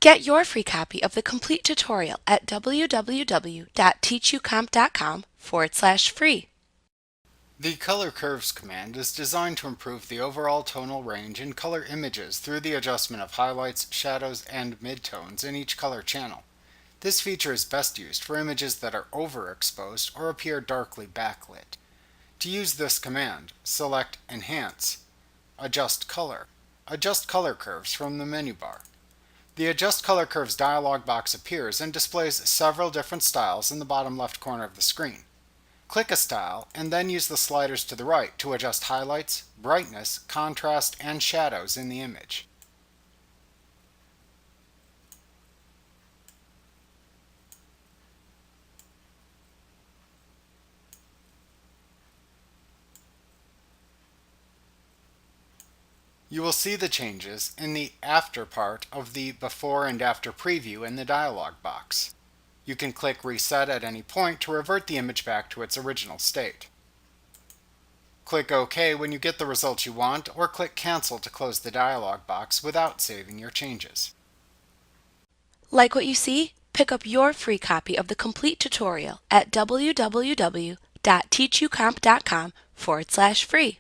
Get your free copy of the complete tutorial at www.teachucomp.com/free. The Color Curves command is designed to improve the overall tonal range in color images through the adjustment of highlights, shadows, and midtones in each color channel. This feature is best used for images that are overexposed or appear darkly backlit. To use this command, select Enhance, Adjust Color Curves from the menu bar. The Adjust Color Curves dialog box appears and displays several different styles in the bottom left corner of the screen. Click a style and then use the sliders to the right to adjust highlights, brightness, contrast, and shadows in the image. You will see the changes in the After part of the Before and After preview in the dialog box. You can click Reset at any point to revert the image back to its original state. Click OK when you get the results you want, or click Cancel to close the dialog box without saving your changes. Like what you see? Pick up your free copy of the complete tutorial at www.teachucomp.com/free.